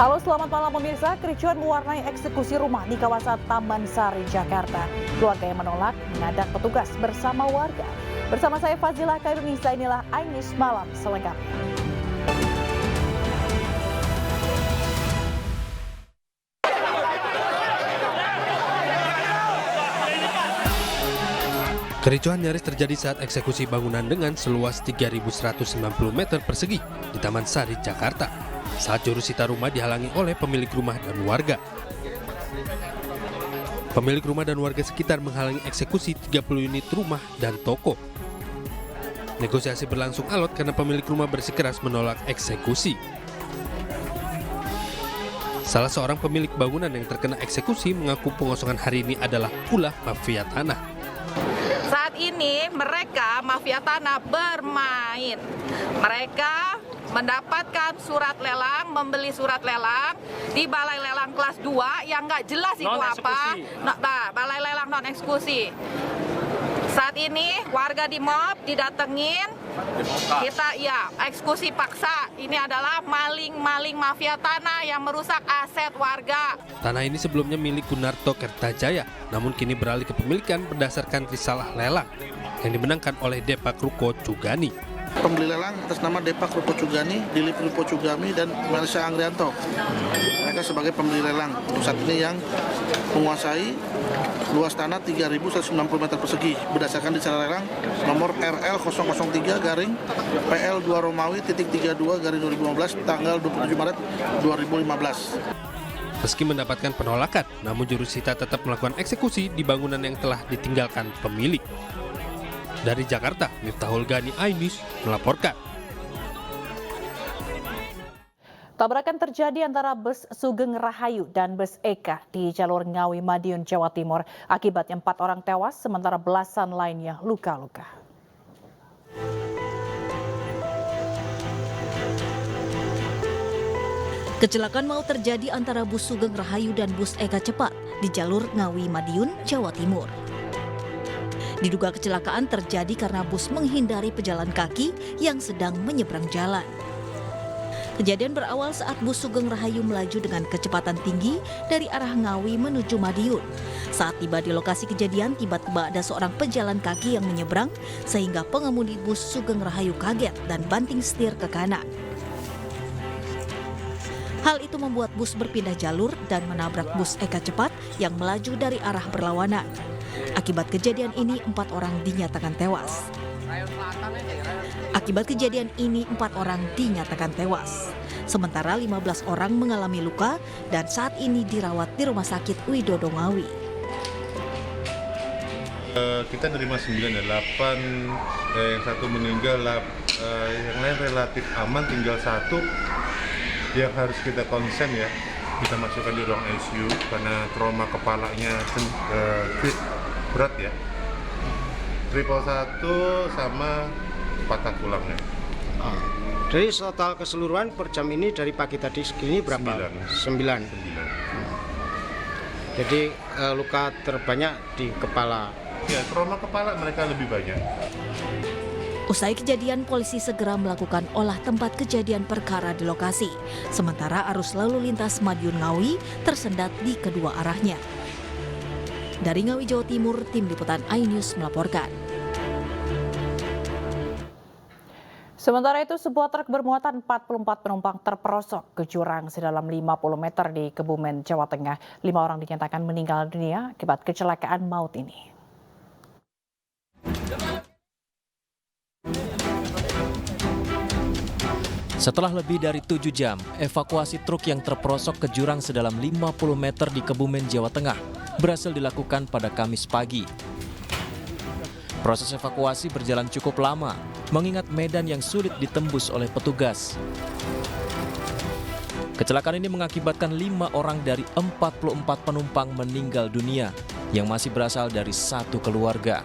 Halo, selamat malam pemirsa. Kericuan mewarnai eksekusi rumah di kawasan Taman Sari, Jakarta. Keluarga yang menolak menghadang petugas bersama warga. Bersama saya Fazila Kairunisa, inilah iNews Malam selengkapnya. Kericuhan nyaris terjadi saat eksekusi bangunan dengan seluas 3.190 meter persegi di Taman Sari, Jakarta. Saat jurusita rumah dihalangi oleh pemilik rumah dan warga. Pemilik rumah dan warga sekitar menghalangi eksekusi 30 unit rumah dan toko. Negosiasi berlangsung alot karena pemilik rumah bersikeras menolak eksekusi. Salah seorang pemilik bangunan yang terkena eksekusi mengaku pengosongan hari ini adalah ulah mafia tanah. Saat ini mereka mafia tanah bermain. Mereka mendapatkan surat lelang, membeli surat lelang di Balai Lelang kelas 2 yang nggak jelas itu apa. Nah, Balai Lelang non eksekusi. Saat ini warga di MOB didatengin, kita eksekusi paksa. Ini adalah maling mafia tanah yang merusak aset warga. Tanah ini sebelumnya milik Gunarto Kertajaya, namun kini beralih kepemilikan berdasarkan risalah lelang yang dimenangkan oleh Depak Ruko Cugani. Pembeli lelang atas nama Depak Ruko Cugani, Dilip Ruko Cugami, dan Marsha Angrianto. Mereka sebagai pembeli lelang saat ini yang menguasai luas tanah 3.190 meter persegi berdasarkan risalah lelang nomor RL 003 garing PL 2 Romawi .32 garing 2015 tanggal 27 Maret 2015. Meski mendapatkan penolakan, namun jurusita tetap melakukan eksekusi di bangunan yang telah ditinggalkan pemilik. Dari Jakarta, Miftahul Gani, iNews melaporkan. Tabrakan terjadi antara bus Sugeng Rahayu dan bus Eka di jalur Ngawi, Madiun, Jawa Timur. Akibatnya 4 orang tewas, sementara belasan lainnya luka-luka. Kecelakaan maut terjadi antara bus Sugeng Rahayu dan bus Eka Cepat di jalur Ngawi, Madiun, Jawa Timur. Diduga kecelakaan terjadi karena bus menghindari pejalan kaki yang sedang menyeberang jalan. Kejadian berawal saat bus Sugeng Rahayu melaju dengan kecepatan tinggi dari arah Ngawi menuju Madiun. Saat tiba di lokasi kejadian, tiba-tiba ada seorang pejalan kaki yang menyeberang sehingga pengemudi bus Sugeng Rahayu kaget dan banting setir ke kanan. Hal itu membuat bus berpindah jalur dan menabrak bus Eka Cepat yang melaju dari arah berlawanan. Akibat kejadian ini 4 orang dinyatakan tewas. Sementara 15 orang mengalami luka dan saat ini dirawat di Rumah Sakit Widodo Ngawi. Kita nerima 9 ya, 8 yang satu meninggal, yang lain relatif aman, tinggal 1 yang harus kita konsen ya. Kita masukkan di ruang ICU karena trauma kepalanya berat ya. 111 sama patah tulangnya. Dari total keseluruhan per jam ini dari pagi tadi segini berapa? 9. Jadi luka terbanyak di kepala. Ya, trauma kepala mereka lebih banyak. Usai kejadian, polisi segera melakukan olah tempat kejadian perkara di lokasi. Sementara arus lalu lintas Madiun Ngawi tersendat di kedua arahnya. Dari Ngawi, Jawa Timur, Tim Liputan iNews melaporkan. Sementara itu, sebuah truk bermuatan 44 penumpang terperosok ke jurang sedalam 50 meter di Kebumen, Jawa Tengah. 5 orang dinyatakan meninggal dunia akibat kecelakaan maut ini. Setelah lebih dari 7 jam, evakuasi truk yang terperosok ke jurang sedalam 50 meter di Kebumen, Jawa Tengah berhasil dilakukan pada Kamis pagi. Proses evakuasi berjalan cukup lama, mengingat medan yang sulit ditembus oleh petugas. Kecelakaan ini mengakibatkan 5 orang dari 44 penumpang meninggal dunia yang masih berasal dari satu keluarga.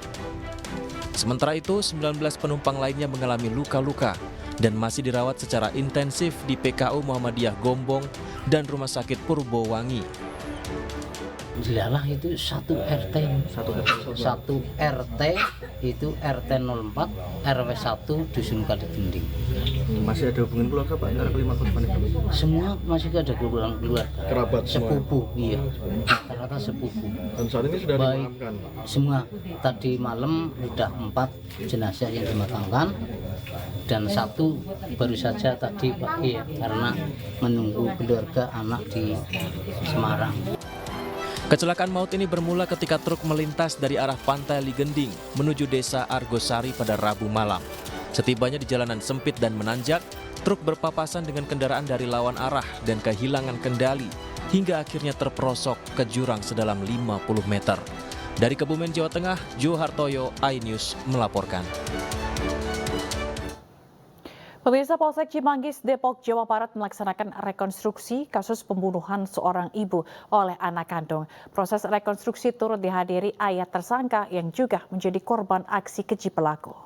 Sementara itu, 19 penumpang lainnya mengalami luka-luka dan masih dirawat secara intensif di PKU Muhammadiyah Gombong dan Rumah Sakit Purbowangi. Dilalah itu satu RT itu RT 04 RW 1 Dusun Kaligending. Masih ada hubungan keluarga Pak antara kelima korban itu? Semua masih ada keluarga, Kerabat sepupu, iya, rata-rata sepupu. Dan saat ini sudah dimakamkan? Semua. Tadi malam sudah 4 jenazah yang dimakamkan dan 1 baru saja tadi pagi ya, karena menunggu keluarga anak di Semarang. Kecelakaan maut ini bermula ketika truk melintas dari arah Pantai Ligending menuju Desa Argosari pada Rabu malam. Setibanya di jalanan sempit dan menanjak, truk berpapasan dengan kendaraan dari lawan arah dan kehilangan kendali hingga akhirnya terperosok ke jurang sedalam 50 meter. Dari Kebumen, Jawa Tengah, Jo Hartoyo, iNews melaporkan. Pemirsa, Polsek Cimanggis, Depok, Jawa Barat melaksanakan rekonstruksi kasus pembunuhan seorang ibu oleh anak kandung. Proses rekonstruksi turut dihadiri ayah tersangka yang juga menjadi korban aksi keji pelaku.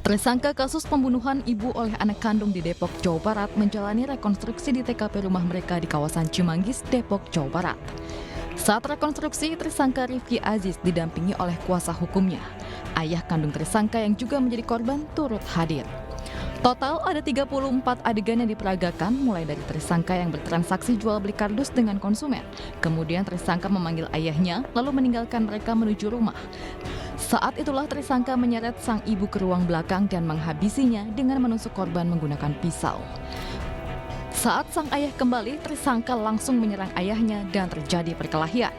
Tersangka kasus pembunuhan ibu oleh anak kandung di Depok, Jawa Barat menjalani rekonstruksi di TKP rumah mereka di kawasan Cimanggis, Depok, Jawa Barat. Saat rekonstruksi, tersangka Rifki Aziz didampingi oleh kuasa hukumnya. Ayah kandung tersangka yang juga menjadi korban turut hadir. Total ada 34 adegan yang diperagakan, mulai dari tersangka yang bertransaksi jual beli kardus dengan konsumen. Kemudian tersangka memanggil ayahnya, lalu meninggalkan mereka menuju rumah. Saat itulah tersangka menyeret sang ibu ke ruang belakang dan menghabisinya dengan menusuk korban menggunakan pisau. Saat sang ayah kembali, tersangka langsung menyerang ayahnya dan terjadi perkelahian.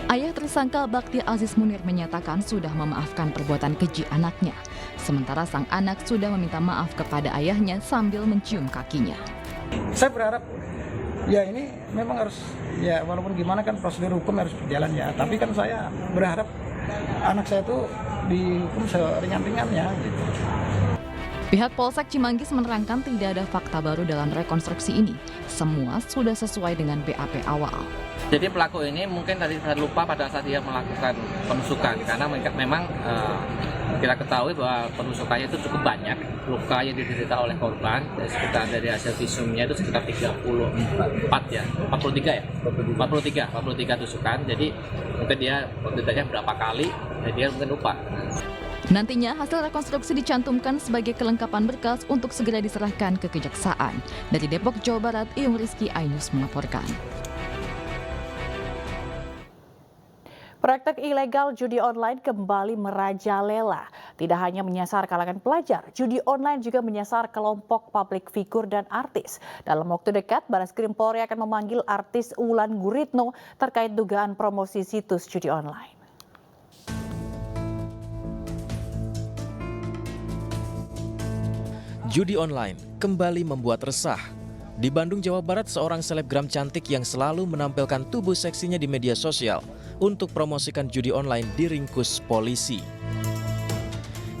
Ayah tersangka Bakti Aziz Munir menyatakan sudah memaafkan perbuatan keji anaknya. Sementara sang anak sudah meminta maaf kepada ayahnya sambil mencium kakinya. Saya berharap ya ini memang harus, ya walaupun gimana kan prosedur hukum harus berjalan ya. Tapi kan saya berharap anak saya itu dihukum seringan-ringannya gitu. Pihak Polsek Cimanggis menerangkan tidak ada fakta baru dalam rekonstruksi ini. Semua sudah sesuai dengan BAP awal. Jadi pelaku ini mungkin tadi terlupa pada saat dia melakukan penusukan karena memang kita ketahui bahwa penusukannya itu cukup banyak. Luka yang diderita oleh korban sekitar dari hasil visumnya itu sekitar 43 tusukan. Jadi mungkin dia deritanya berapa kali dan dia mungkin lupa. Nantinya hasil rekonstruksi dicantumkan sebagai kelengkapan berkas untuk segera diserahkan ke kejaksaan. Dari Depok, Jawa Barat, Iyung Rizky, iNews melaporkan. Praktek ilegal judi online kembali merajalela. Tidak hanya menyasar kalangan pelajar, judi online juga menyasar kelompok publik figur dan artis. Dalam waktu dekat, Barreskrim Polri akan memanggil artis Wulan Guritno terkait dugaan promosi situs judi online. Judi online kembali membuat resah. Di Bandung, Jawa Barat, seorang selebgram cantik yang selalu menampilkan tubuh seksinya di media sosial untuk promosikan judi online diringkus polisi.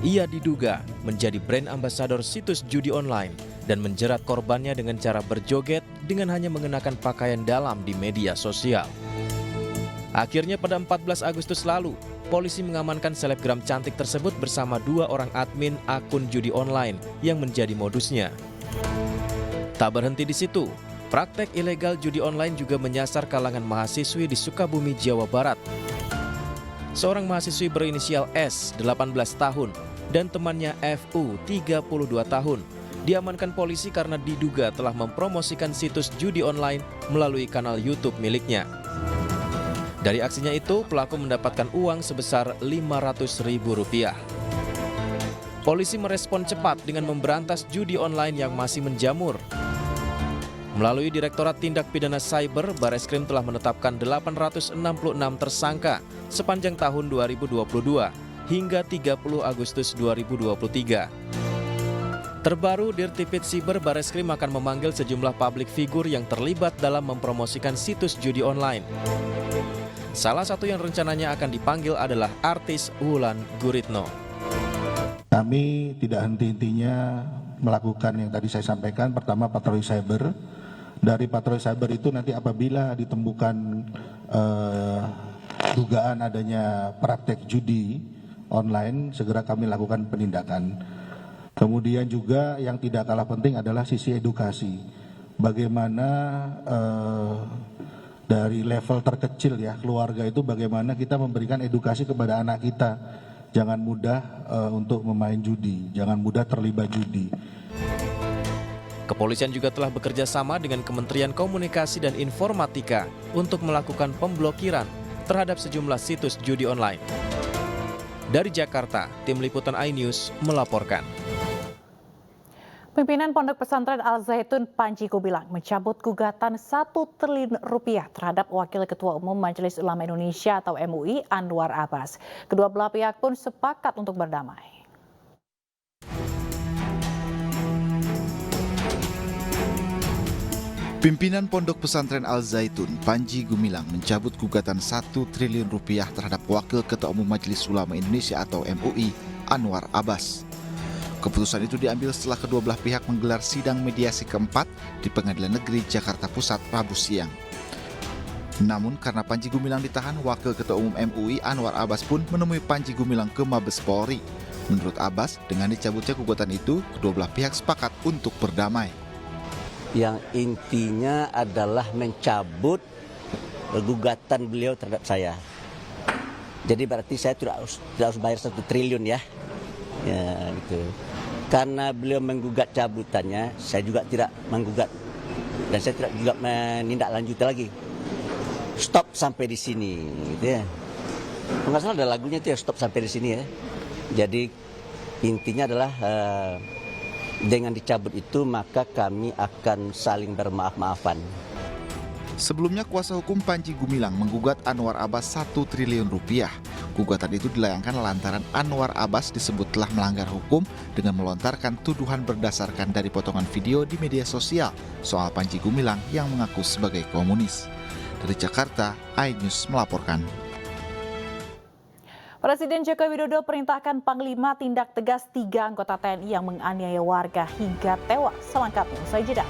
Ia diduga menjadi brand ambasador situs judi online dan menjerat korbannya dengan cara berjoget dengan hanya mengenakan pakaian dalam di media sosial. Akhirnya pada 14 Agustus lalu, polisi mengamankan selebgram cantik tersebut bersama 2 orang admin akun judi online yang menjadi modusnya. Tak berhenti di situ, praktek ilegal judi online juga menyasar kalangan mahasiswi di Sukabumi, Jawa Barat. Seorang mahasiswi berinisial S, 18 tahun, dan temannya FU, 32 tahun, diamankan polisi karena diduga telah mempromosikan situs judi online melalui kanal YouTube miliknya. Dari aksinya itu, pelaku mendapatkan uang sebesar Rp500.000. Polisi merespon cepat dengan memberantas judi online yang masih menjamur. Melalui Direktorat Tindak Pidana Cyber, Barreskrim telah menetapkan 866 tersangka sepanjang tahun 2022 hingga 30 Agustus 2023. Terbaru, Dirtipid Siber Barreskrim akan memanggil sejumlah publik figur yang terlibat dalam mempromosikan situs judi online. Salah satu yang rencananya akan dipanggil adalah artis Wulan Guritno. Kami tidak henti-hentinya melakukan yang tadi saya sampaikan. Pertama, patroli cyber. Dari patroli cyber itu nanti apabila ditemukan dugaan adanya praktek judi online, segera kami lakukan penindakan. Kemudian juga yang tidak kalah penting adalah sisi edukasi. Bagaimana dari level terkecil ya, keluarga itu bagaimana kita memberikan edukasi kepada anak kita. Jangan mudah untuk memain judi, jangan mudah terlibat judi. Kepolisian juga telah bekerja sama dengan Kementerian Komunikasi dan Informatika untuk melakukan pemblokiran terhadap sejumlah situs judi online. Dari Jakarta, Tim Liputan iNews melaporkan. Pimpinan Pondok Pesantren Al Zaitun Panji Gumilang mencabut gugatan 1 triliun rupiah terhadap Wakil Ketua Umum Majelis Ulama Indonesia atau MUI Anwar Abbas. Kedua belah pihak pun sepakat untuk berdamai. Pimpinan Pondok Pesantren Al Zaitun Panji Gumilang mencabut gugatan 1 triliun rupiah terhadap Wakil Ketua Umum Majelis Ulama Indonesia atau MUI Anwar Abbas. Keputusan itu diambil setelah kedua belah pihak menggelar sidang mediasi keempat di Pengadilan Negeri Jakarta Pusat Rabu siang. Namun karena Panji Gumilang ditahan, Wakil Ketua Umum MUI Anwar Abbas pun menemui Panji Gumilang ke Mabes Polri. Menurut Abbas, dengan dicabutnya gugatan itu, kedua belah pihak sepakat untuk berdamai. Yang intinya adalah mencabut gugatan beliau terhadap saya. Jadi berarti saya tidak harus bayar 1 triliun ya. Ya gitu. Karena beliau menggugat cabutannya, saya juga tidak menggugat. Dan saya tidak juga menindaklanjuti lagi. Stop sampai di sini gitu ya. Nggak salah ada lagunya itu ya, stop sampai di sini ya. Jadi intinya adalah dengan dicabut itu maka kami akan saling bermaaf-maafan. Sebelumnya kuasa hukum Panji Gumilang menggugat Anwar Abbas 1 triliun rupiah. Gugatan itu dilayangkan lantaran Anwar Abbas disebut telah melanggar hukum dengan melontarkan tuduhan berdasarkan dari potongan video di media sosial soal Panji Gumilang yang mengaku sebagai komunis. Dari Jakarta, iNews melaporkan. Presiden Joko Widodo perintahkan Panglima tindak tegas 3 anggota TNI yang menganiaya warga hingga tewas. Selengkapnya usai jeda.